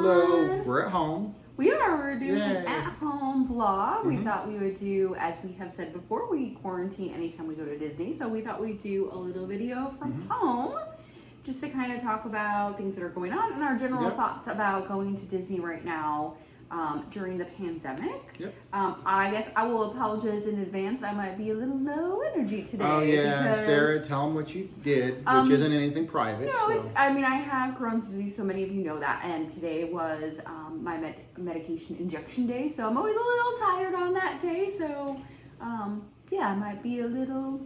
Hello, we're at home. We're doing Yay. an at-home vlog. We thought we would do, as we have said before, we quarantine anytime we go to Disney. So we thought we'd do a little video from home just to kind of talk about things that are going on and our general thoughts about going to Disney right now during the pandemic. I guess I will apologize in advance. I might be a little low energy today. Oh yeah, because, Sarah, tell them what you did, which isn't anything private. No, so. it's, I mean, I have Crohn's disease, so many of you know that, and today was my medication injection day, so I'm always a little tired on that day, so yeah, I might be a little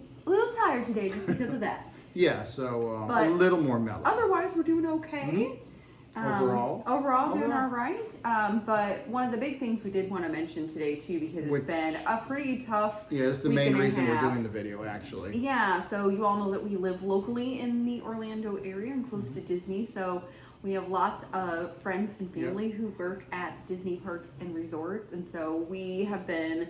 tired today just because of that. Yeah, so a little more mellow. Otherwise, we're doing okay. Overall doing all right. But one of the big things we did want to mention today too, because it's been a pretty tough Yeah, this is the main reason we're doing the video, actually. Yeah, so you all know that we live locally in the Orlando area and close to Disney, so we have lots of friends and family who work at the Disney parks and resorts, and so we have been,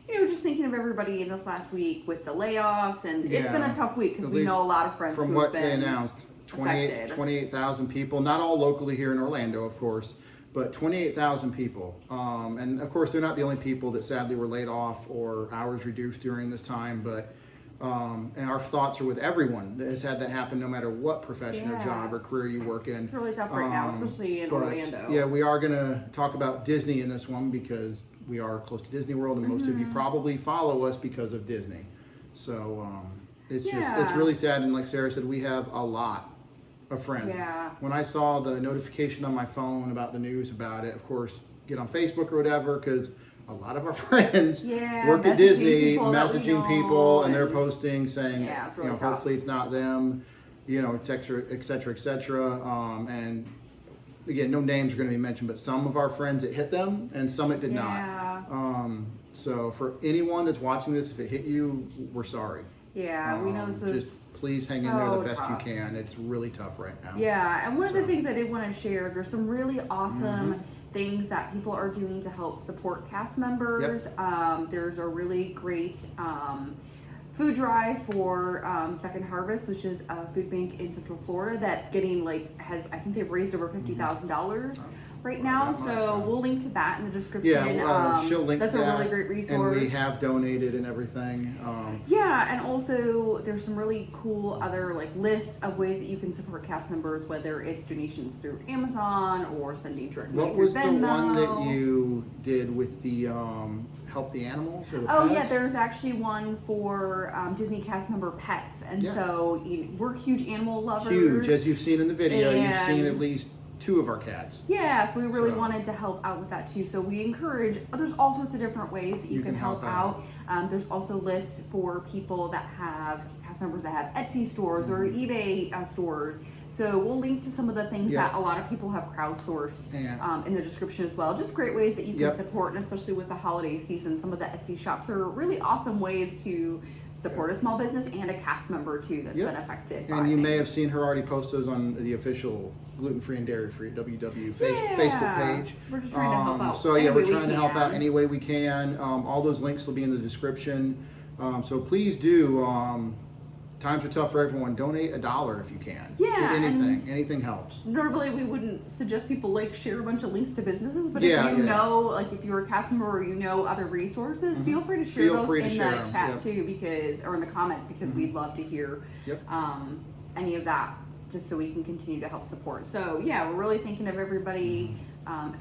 you know, just thinking of everybody in this last week with the layoffs, and it's been a tough week because we know a lot of friends from who what have been they announced. 28,000 people, not all locally here in Orlando, of course, but 28,000 people. And of course, they're not the only people that sadly were laid off or hours reduced during this time, but and our thoughts are with everyone that has had that happen, no matter what profession or job or career you work in. It's really tough right now, especially in Orlando. Yeah, we are going to talk about Disney in this one because we are close to Disney World, and most of you probably follow us because of Disney. So it's it's really sad, and like Sarah said, we have a lot of friends. When I saw the notification on my phone about the news about it, of course, get on Facebook or whatever, because a lot of our friends work at Disney, messaging people, and they're posting saying, you know, hopefully it's not them, you know, et cetera, et cetera, et cetera. And again, no names are going to be mentioned, but some of our friends, it hit them, and some it did not. So for anyone that's watching this, if it hit you, we're sorry. Yeah, we know this is just please hang in there the best you can. It's really tough right now. Yeah, and one of the things I did want to share, there's some really awesome things that people are doing to help support cast members. There's a really great food drive for Second Harvest, which is a food bank in Central Florida that's getting I think they've raised over $50,000 right now. So we'll link to that in the description. Yeah, she'll link that's to that. That's a really great resource. And we have donated and everything. Yeah, and also there's some really cool other lists of ways that you can support cast members, whether it's donations through Amazon or sending directly through Venmo. What was the one that you did with the help the animals or the pets? Yeah, there's actually one for Disney cast member pets, and so we're huge animal lovers. Huge, as you've seen in the video, you've seen at least 2 of our cats. Yeah, so we really wanted to help out with that too. So we encourage, there's all sorts of different ways that you can help out. There's also lists for people that have cast members that have Etsy stores or eBay stores. So we'll link to some of the things that a lot of people have crowdsourced in the description as well. Just great ways that you can support, and especially with the holiday season, some of the Etsy shops are really awesome ways to support a small business and a cast member too that's been affected. And you may have seen her already post those on the official Gluten-Free and Dairy-Free WW Facebook page. We're just trying to help out. So yeah, we're trying to help out any way we can. All those links will be in the description. So please do. Times are tough for everyone. Donate $1 if you can. Yeah, anything helps. Normally we wouldn't suggest people share a bunch of links to businesses, but if you know, if you're a cast member or you know other resources, feel free to share those in the chat too, or in the comments, because we'd love to hear any of that, just so we can continue to help support. So yeah, we're really thinking of everybody.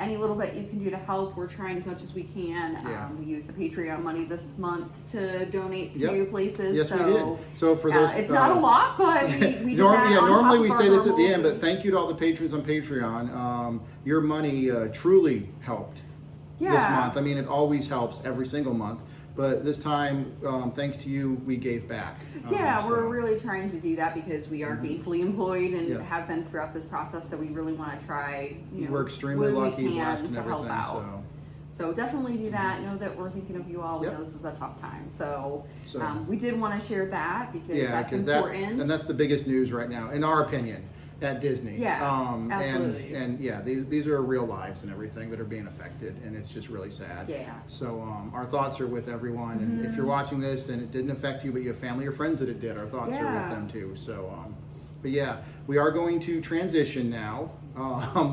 Any little bit you can do to help, we're trying as much as we can. We use the Patreon money this month to donate to places. Yes, we did. So for those, it's not a lot, but we did that normally we say this at the end, but thank you to all the patrons on Patreon. Your money truly helped this month. I mean, it always helps every single month. But this time, thanks to you, we gave back. We're really trying to do that because we are gainfully employed and have been throughout this process. So we really want to try, we're extremely lucky and blessed and to everything. Help out. So definitely do that. Know that we're thinking of you all. We know this is a tough time. So we did want to share that because that's important. And that's the biggest news right now, in our opinion, at Disney. Absolutely. And these are real lives and everything that are being affected, and it's just really sad. So our thoughts are with everyone, and if you're watching this and it didn't affect you, but you have family or friends that it did, our thoughts are with them too. So, but yeah, we are going to transition now.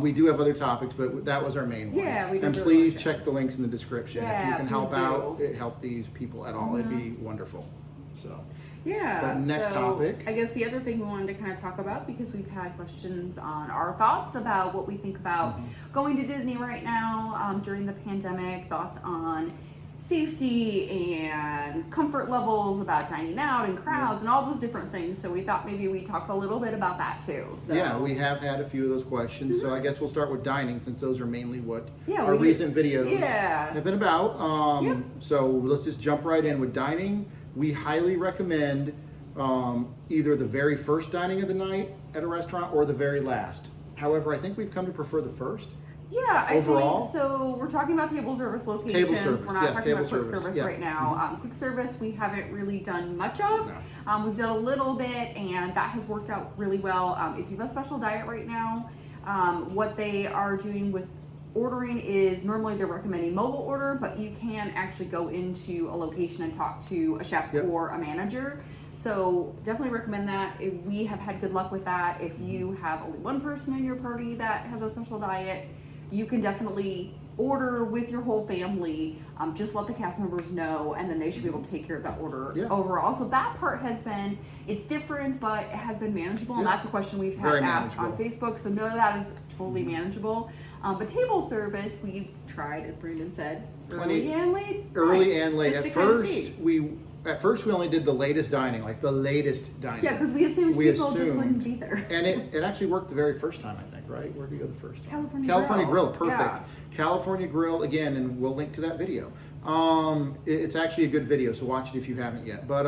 We do have other topics, but that was our main one. Yeah, we did And really please like check the links in the description. If you Yeah, can help please out, do. help these people at all, it'd be wonderful. So, Yeah. But next topic. I guess the other thing we wanted to kind of talk about, because we've had questions on our thoughts about what we think about going to Disney right now during the pandemic, thoughts on safety and comfort levels about dining out and crowds and all those different things. So we thought maybe we'd talk a little bit about that too. So. Yeah, we have had a few of those questions. So I guess we'll start with dining, since those are mainly what Yeah, our we do. recent videos Yeah. have been about. Yep. So let's just jump right in with dining. We highly recommend either the very first dining of the night at a restaurant or the very last. However, I think we've come to prefer the first. Yeah, I Overall? think so. We're talking about table service locations. Table service, We're not yes, talking about table quick service, service yeah. right now. Quick service we haven't really done much of. No. We've done a little bit, and that has worked out really well. If you have a special diet right now, what they are doing with ordering is normally they're recommending mobile order, but you can actually go into a location and talk to a chef Yep. or a manager. So definitely recommend that. If we have had good luck with that. If you have only one person in your party that has a special diet, you can definitely order with your whole family. Just let the cast members know, and then they should be able to take care of that order Yeah. overall. So that part has been, it's different, but it has been manageable. And Yeah. that's a question we've had Very asked on manageable. Facebook. So know that is totally manageable. But table service, we've tried, as Brandon said, early and late. Early Right. and late. Just At to kind of first, see. we only did the latest dining, like the latest dining. Yeah, because we assumed We people just assumed. wouldn't be there. And it actually worked the very first time, I think, right? Where did we go the first time? California Grill, Grill. perfect. Yeah. California Grill, again, and we'll link to that video. It's actually a good video, so watch it if you haven't yet. But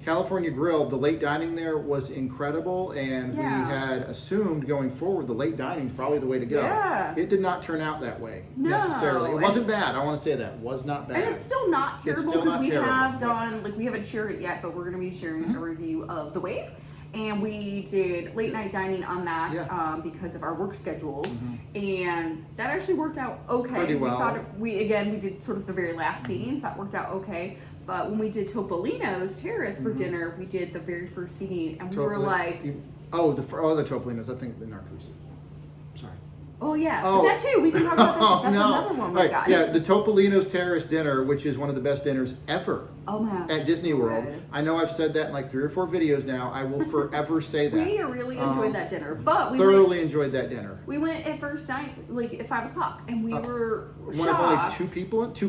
California Grill, the late dining there was incredible, and we Yeah. had assumed going forward the late dining is probably the way to go. Yeah. It did not turn out that way No. necessarily. It And- wasn't bad. I want to say that was not bad. And it's still not It's terrible still because not we terrible, have yeah. done, like, we haven't shared it yet, but we're going to be sharing a review of The Wave. And we did late night dining on that Yeah. Mm-hmm. because of our work schedules. And that actually worked out okay. Pretty well. We thought we did sort of the very last seating, so that worked out okay. But when we did Topolino's Terrace for dinner, we did the very first seating, and we were Totally- like, the Topolinos, I think the Narcoosseau. Sorry. oh yeah, Oh. but that too, we can talk about that. Oh, That's no. another one we Right, got. yeah, the Topolino's Terrace dinner, which is one of the best dinners ever Oh my gosh. at Disney so World. good. I know I've said that in like 3 or 4 videos now. I will forever say that. We really enjoyed that dinner, but we Thoroughly enjoyed that dinner. We went at first night, like at 5 o'clock, and we were One of only shocked. 2 people, two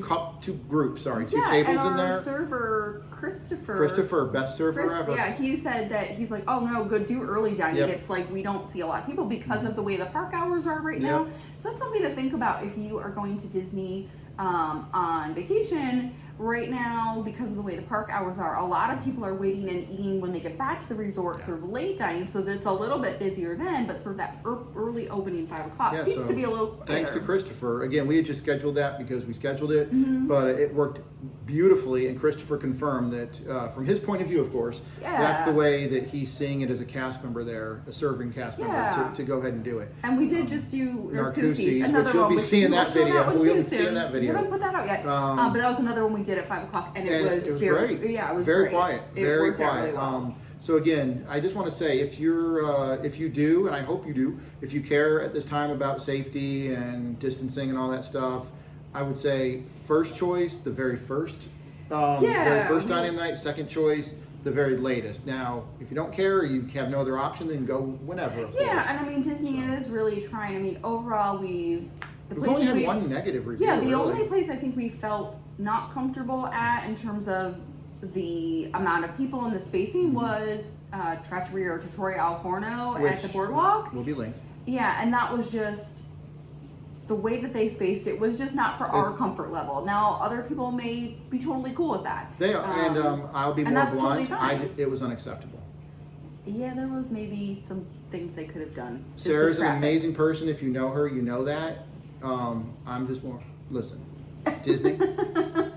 groups, sorry, 2 Yeah, tables and in our there. server, Christopher, best server Chris, ever. yeah, he said that he's like, oh no, go do early dining. Yep. It's like we don't see a lot of people because of the way the park hours are right now. Yep. So that's something to think about if you are going to Disney on vacation right now because of the way the park hours are. A lot of people are waiting and eating when they get back to the resort, sort of late dining, so that's a little bit busier then, but sort of that early opening 5 o'clock Yeah, seems so to be a little quieter. Thanks to Christopher. Again, we had just scheduled that because we scheduled it, Mm-hmm. but it worked beautifully, and Christopher confirmed that, from his point of view, of course, that's the Yeah. way that he's seeing it as a cast member there, a serving cast Yeah. member, to go ahead and do it. And we did just do Narcoossee's, another which you'll one, be which seeing we will that show video. one We'll too be seeing soon. that video. We haven't put that out yet, but that was another one we did at 5 o'clock, and And it was great. Yeah, it was very great. quiet. It Very worked out quiet. really well. So again, I just want to say, if you do, and I hope you do, if you care at this time about safety and distancing and all that stuff, I would say first choice, the very first, very first dining night. Second choice, the very latest. Now, if you don't care, or you have no other option, then go whenever. Of Yeah, course. and I mean Disney is really trying. I mean overall We've only had one negative review. Yeah, the really. only place I think we felt not comfortable at in terms of the amount of people and the spacing was Trattoria or Trattoria Al Forno at Which the boardwalk. will be linked. Yeah, and that was just the way that they spaced it was just not for our It's- comfort level. Now, other people may be totally cool with that. They are, and I'll be and more that's totally blunt. fine. It was unacceptable. Yeah, there was maybe some things they could have done. just Sarah's with an traffic. amazing person. If you know her, you know that. I'm just more. Listen, Disney,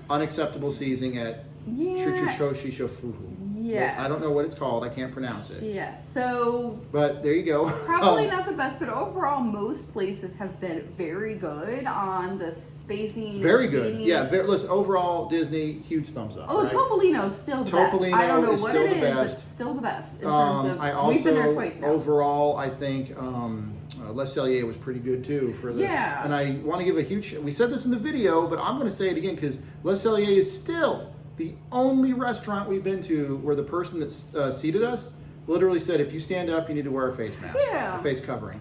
unacceptable seasoning at Yeah. Chuchushoshishofuhu. Yes. I don't know what it's called. I can't pronounce it. Yes. So But there you go. probably not the best, but overall, most places have been very good on the spacing. Very and good. seating. Yeah. Listen, overall, Disney, huge thumbs up. Oh, right? Topolino's still the best. Topolino I don't know is what still it the is, but best. it's still the best in terms of. I also We've been there twice now. overall, I think Les Cellier was pretty good too for the. Yeah. And I want to give a huge. We said this in the video, but I'm going to say it again because Les Cellier is still the only restaurant we've been to where the person that seated us literally said, if you stand up, you need to wear a face mask, a face covering.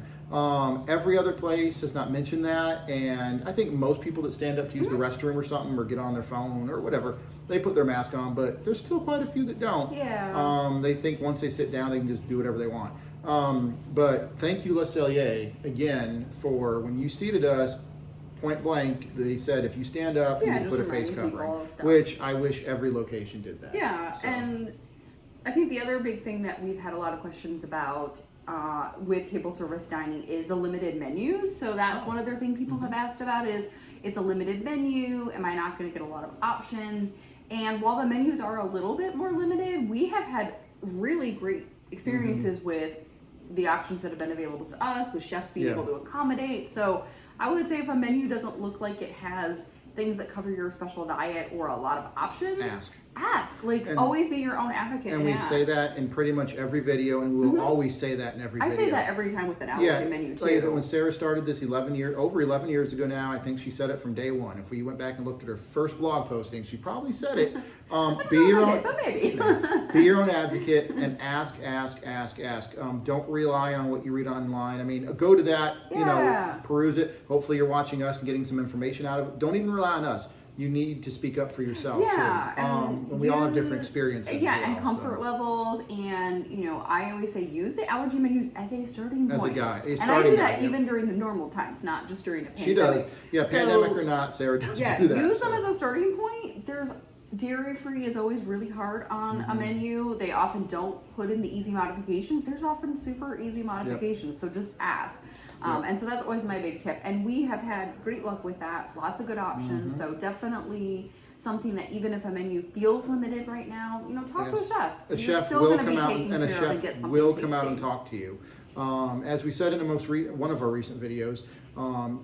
Every other place has not mentioned that, and I think most people that stand up to use the restroom or something or get on their phone or whatever, they put their mask on, but there's still quite a few that don't. Yeah. They think once they sit down, they can just do whatever they want. But thank you, Les Cellier, again, for when you seated us, point blank, they said if you stand up, you need to put a face covering, which I wish every location did that. Yeah, so. And I think the other big thing that we've had a lot of questions about with table service dining is the limited menus. So that's one other thing people have asked about is it's a limited menu. Am I not going to get a lot of options? And while the menus are a little bit more limited, we have had really great experiences with the options that have been available to us, with chefs being able to accommodate. So I would say if a menu doesn't look like it has things that cover your special diet or a lot of options, ask. Like, and always be your own advocate. And we say that in pretty much every video, and we'll always say that in every video. I say that every time with an allergy menu too. Like when Sarah started this over 11 years ago now, I think she said it from day one. If we went back and looked at her first blog posting, she probably said it. Be your own, but maybe. Be your own advocate and ask. Don't rely on what you read online. I mean, go to that, peruse it. Hopefully you're watching us and getting some information out of it. Don't even rely on us. You need to speak up for yourself too. And we all have different experiences. And comfort levels, and I always say use the allergy menus as a starting point. As a guide, and I do that even during the normal times, not just during a pandemic. She does. Yeah, so, pandemic or not, Sarah does do that. Use them as a starting point. There's dairy-free is always really hard on a menu. They often don't put in the easy modifications. There's often super easy modifications, so just ask. And so that's always my big tip. And we have had great luck with that. Lots of good options. So definitely something that even if a menu feels limited right now, talk to a chef. A chef will come out, and a chef will come out and talk to you. As we said in one of our recent videos,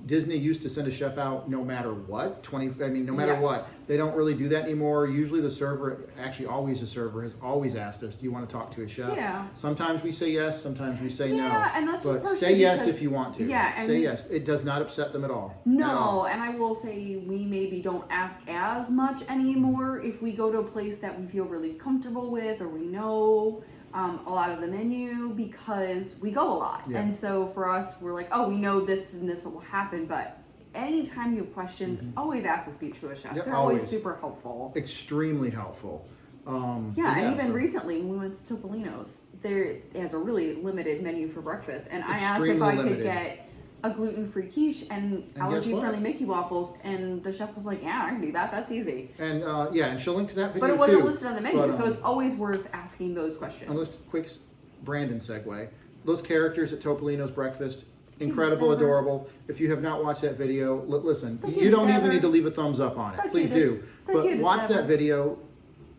Disney used to send a chef out no matter what. No matter what. They don't really do that anymore. Usually the server, actually always the server, has always asked us, do you want to talk to a chef? Yeah. Sometimes we say yes, sometimes we say no. Yeah, and that's just say yes if you want to. Yeah. Say yes. It does not upset them at all. No, and I will say we maybe don't ask as much anymore if we go to a place that we feel really comfortable with or we know a lot of the menu because we go a lot. And so for us, we're like, we know this and this will happen, but anytime you have questions, always ask to speak to a chef. They're always super helpful. Extremely helpful. And even recently when we went to Topolino's, there has a really limited menu for breakfast, and I asked if I could get a gluten-free quiche and allergy-friendly Mickey waffles, and the chef was like, yeah, I can do that. That's easy. And and she'll link to that video too. But it wasn't listed on the menu, so it's always worth asking those questions. And let's quick Brandon segue. Those characters at Topolino's breakfast, incredible, adorable. If you have not watched that video, listen, you don't even need to leave a thumbs up on it. Please do. But watch that video.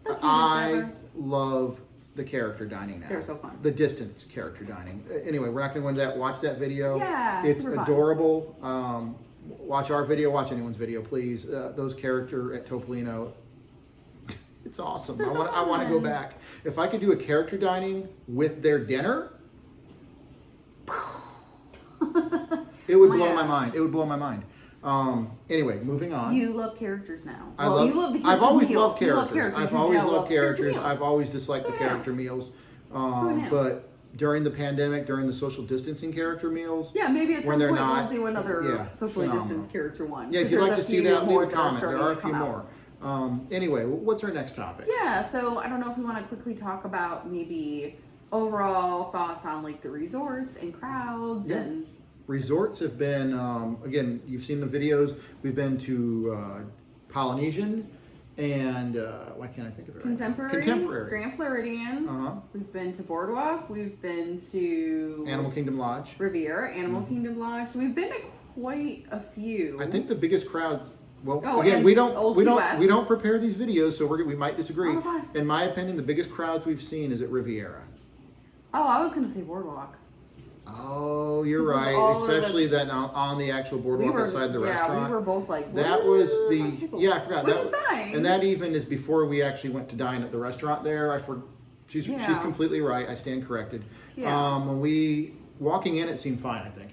I love the character dining now. They're so fun. The distance character dining. Anyway, we're not going to go into that. Watch that video. Yeah, it's adorable. Watch our video. Watch anyone's video, please. Those character at Topolino, it's awesome. I want to go back. If I could do a character dining with their dinner, it would blow my mind. It would blow my mind. Anyway, moving on. You love characters now. You love the character I've always meals. loved characters. I've always loved characters. I've always disliked the character meals. But during the pandemic, during the social distancing character meals, maybe at some point we'll do another socially distanced character one. Yeah, if you'd like to see that, leave a comment. There are a few more. Anyway, what's our next topic? Yeah, so I don't know if we want to quickly talk about maybe overall thoughts on like the resorts and crowds and. Resorts have been, again, you've seen the videos. We've been to Polynesian and, why can't I think of it? Contemporary. Grand Floridian. We've been to Boardwalk. We've been to Animal Kingdom Lodge. Riviera, Animal Kingdom Lodge. So we've been to quite a few. I think the biggest crowd. Again, we don't prepare these videos, so we might disagree. In my opinion, the biggest crowds we've seen is at Riviera. Oh, I was going to say Boardwalk. Oh, you're right. Especially that on the actual boardwalk outside the restaurant. Yeah, we were both like, that was the I forgot. Which is fine. And that even is before we actually went to dine at the restaurant there. She's completely right. I stand corrected. Yeah. When we walking in, it seemed fine. I think,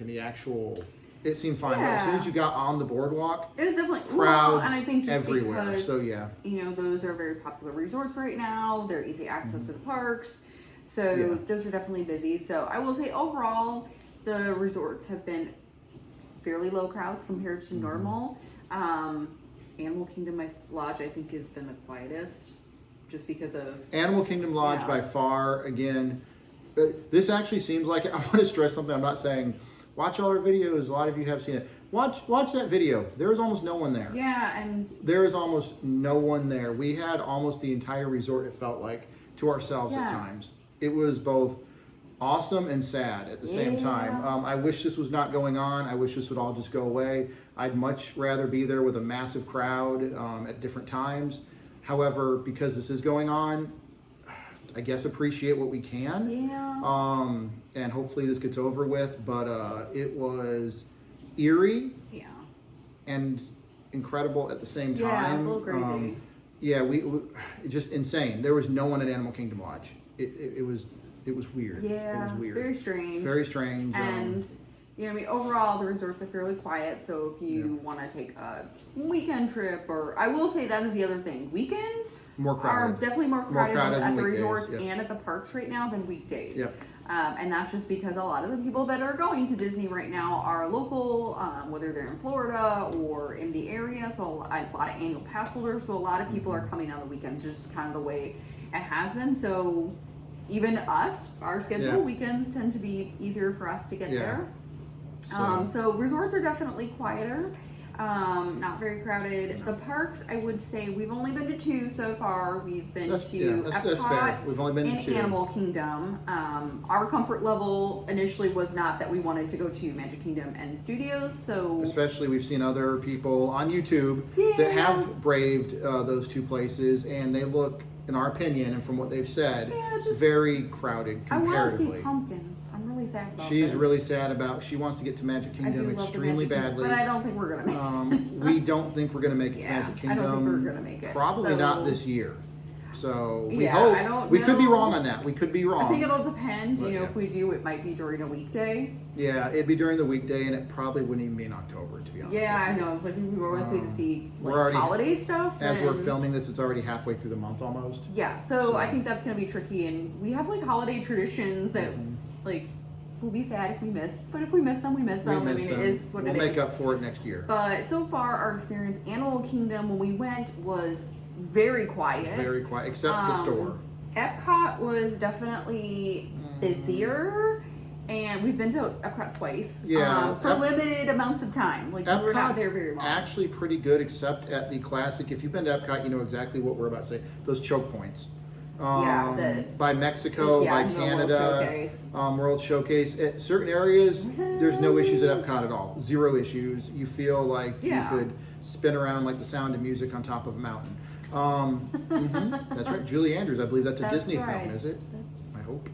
it seemed fine. But as soon as you got on the boardwalk, it was definitely crowds and I think just everywhere. because So yeah, those are very popular resorts right now. They're easy access to the parks, so those are definitely busy. So I will say overall, the resorts have been fairly low crowds compared to normal. Animal Kingdom Lodge, I think, has been the quietest, just because of Animal Kingdom Lodge by far. Again, this actually seems like I want to stress something. I'm not saying watch all our videos. A lot of you have seen it. Watch that video. There is almost no one there. Yeah, and there is almost no one there. We had almost the entire resort, it felt like, to ourselves at times. It was both awesome and sad at the same time. I wish this was not going on. I wish this would all just go away. I'd much rather be there with a massive crowd at different times. However, because this is going on, I guess appreciate what we can. Yeah. And hopefully this gets over with. But it was eerie. Yeah. And incredible at the same time. Yeah, it's a little crazy. We just insane. There was no one at Animal Kingdom Lodge. It was weird. Yeah. It was weird. Very strange. Very strange. And overall the resorts are fairly quiet. So if you want to take a weekend trip, or I will say that is the other thing. Weekends are definitely more crowded at the resorts and at the parks right now than weekdays. Yep. And that's just because a lot of the people that are going to Disney right now are local, whether they're in Florida or in the area. So a lot of annual pass holders. So a lot of people are coming on the weekends, just kind of the way it has been. So even us, our schedule, weekends tend to be easier for us to get there. So resorts are definitely quieter. Not very crowded. The parks, I would say, we've only been to 2 so far. We've been to Epcot that's fair. We've only been to 2. Animal Kingdom. Our comfort level initially was not that we wanted to go to Magic Kingdom and Studios. So especially we've seen other people on YouTube that have braved those 2 places, and they look, in our opinion, and from what they've said, very crowded comparatively. I want to see pumpkins. I'm really sad about She's really sad about. She wants to get to Magic Kingdom extremely badly, but I don't think we're gonna make it. We don't think we're gonna make it to Magic Kingdom. I don't think we're gonna make it. Probably not this year. So we hope. I don't we could be wrong on that. We could be wrong. I think it'll depend. But, if we do, it might be during a weekday. Yeah, it'd be during the weekday, and it probably wouldn't even be in October, to be honest. Yeah, I know. It's like we were likely to see holiday stuff. As we're filming this, it's already halfway through the month almost. Yeah, so I think that's gonna be tricky, and we have holiday traditions that we'll be sad if we miss, but if we miss them, we miss them. It is what it is. We'll make up for it next year. But so far, our experience, Animal Kingdom, when we went, was very quiet. Very quiet, except the store. Epcot was definitely busier, and we've been to Epcot twice. For limited amounts of time. We were not there very long. Actually pretty good, except at the classic. If you've been to Epcot, you know exactly what we're about to say. Those choke points. By Mexico, by Canada, World Showcase. At certain areas, there's no issues at Epcot at all. 0 issues. You feel like you could spin around like the Sound of Music on top of a mountain. That's right. Julie Andrews, I believe that's a Disney film, is it? I hope.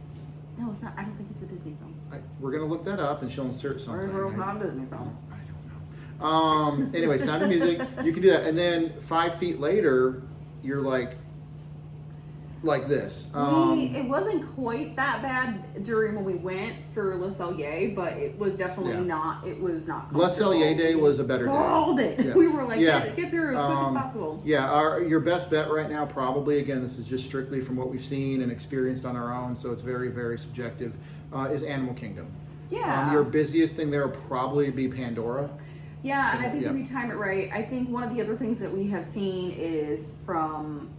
No, it's not. I don't think it's a Disney film. We're going to look that up, and she'll insert something. Or it's not a Disney film. I don't know. Anyway, Sound of Music, you can do that. And then 5 feet later, you're like this. It wasn't quite that bad during when we went for Le Cellier, but it was definitely not. It was not. Le Cellier Day was a better day. Called it. Yeah. We were like, get through as quick as possible. Yeah, your best bet right now, probably, again, this is just strictly from what we've seen and experienced on our own, so it's very, very subjective, is Animal Kingdom. Yeah. Your busiest thing there will probably be Pandora. Yeah, and I think if we time it right, I think one of the other things that we have seen is from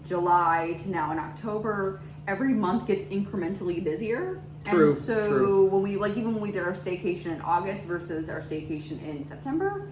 July to now in October, every month gets incrementally busier. True. And so when we even when we did our staycation in August versus our staycation in September,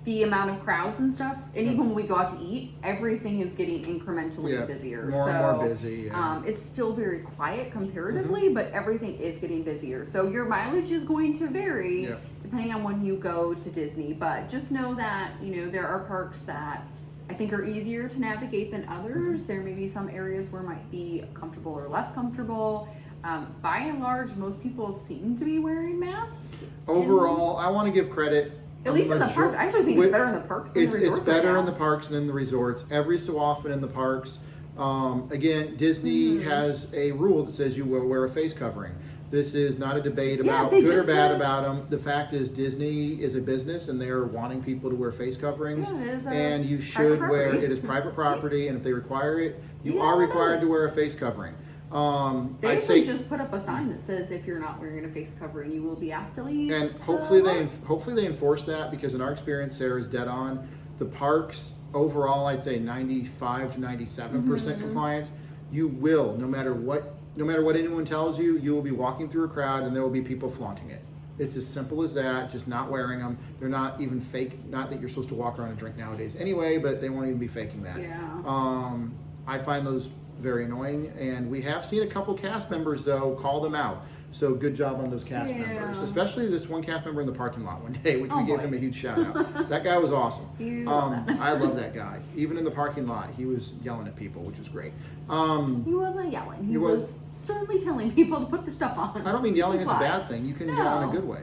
the amount of crowds and stuff, and even when we go out to eat, everything is getting incrementally busier. More and more busy. It's still very quiet comparatively, but everything is getting busier. So your mileage is going to vary depending on when you go to Disney. But just know that there are parks that I think are easier to navigate than others. There may be some areas where it might be comfortable or less comfortable. By and large, most people seem to be wearing masks. Overall, I want to give credit. At least in the parks. I actually think it's better in the parks than the resorts. It's better in the parks than in the resorts. Every so often in the parks. Again, Disney has a rule that says you will wear a face covering. This is not a debate Yeah, about they good or just bad put- about them. The fact is Disney is a business and they're wanting people to wear face coverings. Yeah, it is and you private should wear, property. it is private property, and if they require it, you Yeah, are they required do. to wear a face covering. They I'd actually say, just put up a sign that says if you're not wearing a face covering, you will be asked to leave. and hopefully they enforce that, because in our experience, Sarah's dead on. The parks overall, I'd say 95 to 97% compliance. You will, no matter what anyone tells you, you will be walking through a crowd and there will be people flaunting it. It's as simple as that, just not wearing them. They're not even fake, not that you're supposed to walk around and drink nowadays anyway, but they won't even be faking that. Yeah. I find those very annoying, and we have seen a couple cast members though call them out. So good job on those cast members, especially this one cast member in the parking lot one day, which we gave him a huge shout out. That guy was awesome. I love that guy. Even in the parking lot, he was yelling at people, which was great. He wasn't yelling. He was sternly telling people to put their stuff on. I don't mean yelling is a bad thing. You can yell in a good way.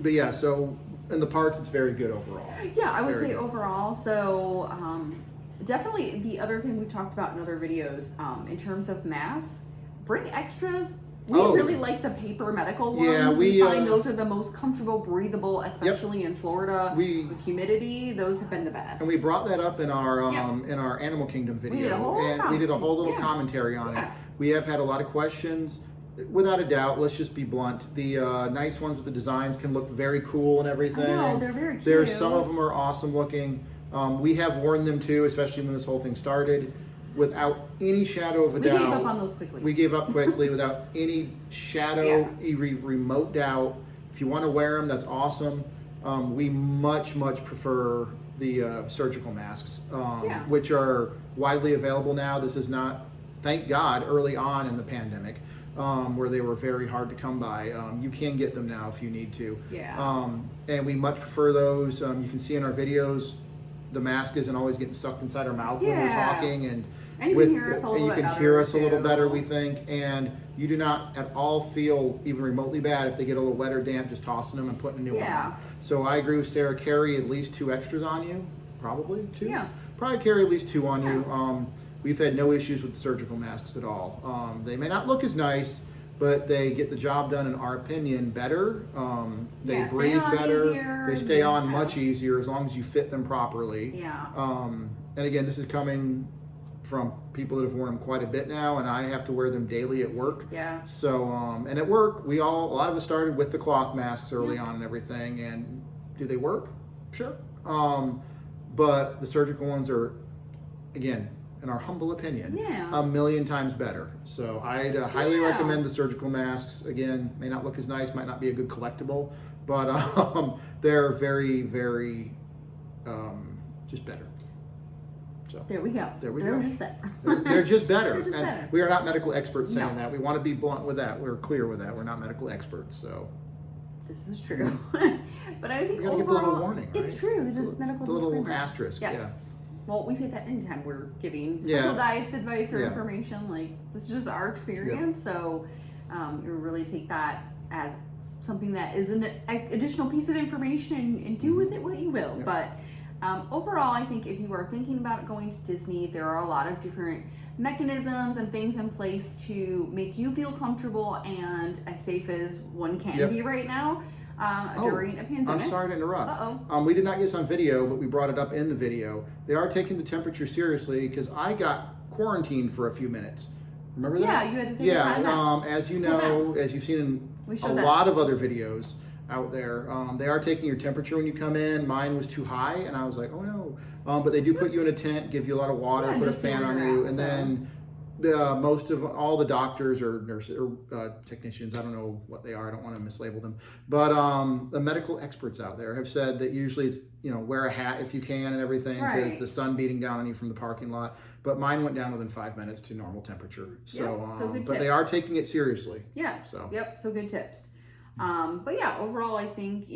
But yeah, so in the parks, it's very good overall. Yeah, I would Very say good. overall. So definitely the other thing we've talked about in other videos, in terms of masks, bring extras. We really like the paper medical ones. Yeah, we find those are the most comfortable, breathable, especially in Florida with humidity. Those have been the best. And we brought that up in our Animal Kingdom video. We did a whole little commentary on it. We have had a lot of questions. Without a doubt, let's just be blunt. The nice ones with the designs can look very cool and everything. I know, they're very cute. There's some of them are awesome looking. We have worn them too, especially when this whole thing started. Without any shadow of a doubt. We gave up on those quickly. We gave up quickly without any shadow, remote doubt. If you want to wear them, that's awesome. We much prefer the surgical masks, which are widely available now. This is not, thank God, early on in the pandemic, where they were very hard to come by. You can get them now if you need to. And we much prefer those. You can see in our videos, the mask isn't always getting sucked inside our mouth when we're talking, and you can hear us a little you can hear us a little better, we think, and you do not at all feel even remotely bad if they get a little wet or damp, just tossing them and putting a new one on. So I agree with Sarah. Carry at least 2 extras on you, probably 2. Probably carry at least 2 on you. We've had no issues with the surgical masks at all. They may not look as nice, but they get the job done, in our opinion, better. They breathe better. They stay on much easier as long as you fit them properly. And again, this is coming from people that have worn them quite a bit now, and I have to wear them daily at work. So, and at work, a lot of us started with the cloth masks early on and everything, and do they work? Sure. But the surgical ones are, again, in our humble opinion, a million times better. So I'd highly recommend the surgical masks. Again, may not look as nice, might not be a good collectible, but they're very just better. So there we go. They're just better. They're just better. They're just and better. We are not medical experts saying that. We want to be blunt with that. We're clear with that. We're not medical experts. So this is true. But I think you gotta overall, give the little warning, right? It's true. There's medical the little disclaimer. asterisk. Yes. Well, we say that anytime we're giving special diets advice or information. Like, this is just our experience. So you really take that as something that is an additional piece of information and do with it what you will. But overall, I think if you are thinking about going to Disney, there are a lot of different mechanisms and things in place to make you feel comfortable and as safe as one can be right now during a pandemic. I'm sorry to interrupt. We did not get this on video, but we brought it up in the video. They are taking the temperature seriously, because I got quarantined for a few minutes. Remember that? Yeah, you had to take time out. As you know, as you've seen in a lot of other videos out there, they are taking your temperature when you come in. Mine was too high, and I was like, oh no. But they do put you in a tent, give you a lot of water, put a fan on you, and then most of all the doctors or nurses or technicians, I don't know what they are, I don't want to mislabel them, but the medical experts out there have said that usually it's, wear a hat if you can and everything, because the sun beating down on you from the parking lot. But mine went down within 5 minutes to normal temperature. So, but they are taking it seriously. Yes. So. Yep. So good tips. But yeah, overall, I think,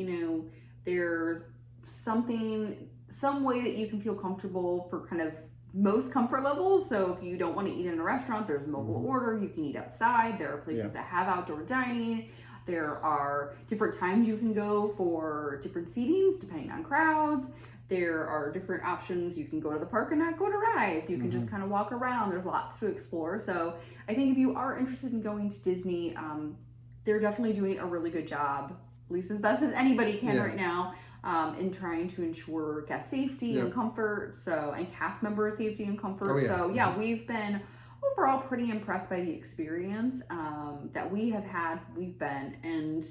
there's some way that you can feel comfortable for kind of most comfort levels. So if you don't want to eat in a restaurant, there's mobile order. You can eat outside. There are places that have outdoor dining. There are different times you can go for different seatings depending on crowds. There are different options. You can go to the park and not go to rides. You can just kind of walk around. There's lots to explore. So I think if you are interested in going to Disney, they're definitely doing a really good job, at least as best as anybody can right now, in trying to ensure guest safety and comfort. So, and cast member safety and comfort. So yeah, we've been overall pretty impressed by the experience that we have had. We've been, and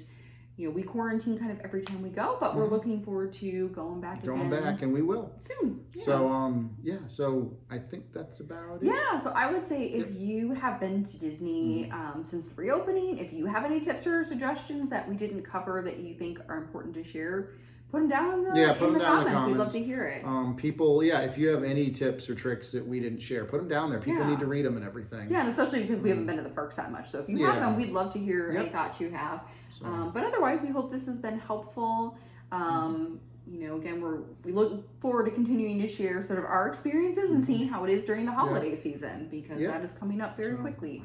you know, we quarantine kind of every time we go, but we're looking forward to going back and we will soon. So so I think that's about it. Yeah, so I would say if you have been to Disney since the reopening, if you have any tips or suggestions that we didn't cover that you think are important to share, put them down in the comments. We'd love to hear it. People, if you have any tips or tricks that we didn't share, put them down there. People need to read them and everything. Yeah, and especially because we haven't been to the parks that much. So if you have them, we'd love to hear any thoughts you have. So. But otherwise, we hope this has been helpful. You know, again, we look forward to continuing to share sort of our experiences and seeing how it is during the holiday season, because that is coming up very quickly.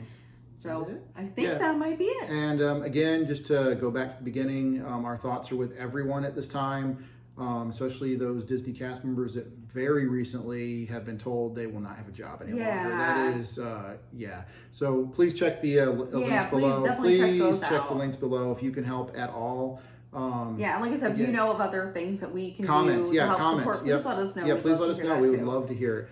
So I think that might be it. And again, just to go back to the beginning, our thoughts are with everyone at this time, especially those Disney cast members that very recently have been told they will not have a job any longer. That is, So please check the links below. Please check the links below if you can help at all. And like I said, if you know of other things that we can do to help support, please let us know. Please let us know. We would love to hear it.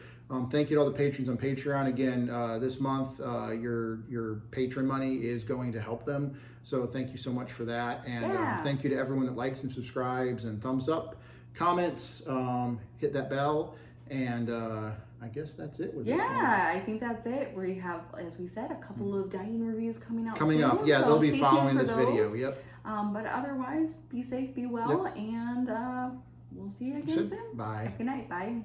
Thank you to all the patrons on Patreon. Again, this month, your patron money is going to help them. So thank you so much for that. And thank you to everyone that likes and subscribes and thumbs up, comments, hit that bell. And I guess that's it with this one. I think that's it. We have, as we said, a couple of dining reviews coming out soon. So they'll be following this video. But otherwise, be safe, be well, and we'll see you again soon. Bye. Good night. Bye.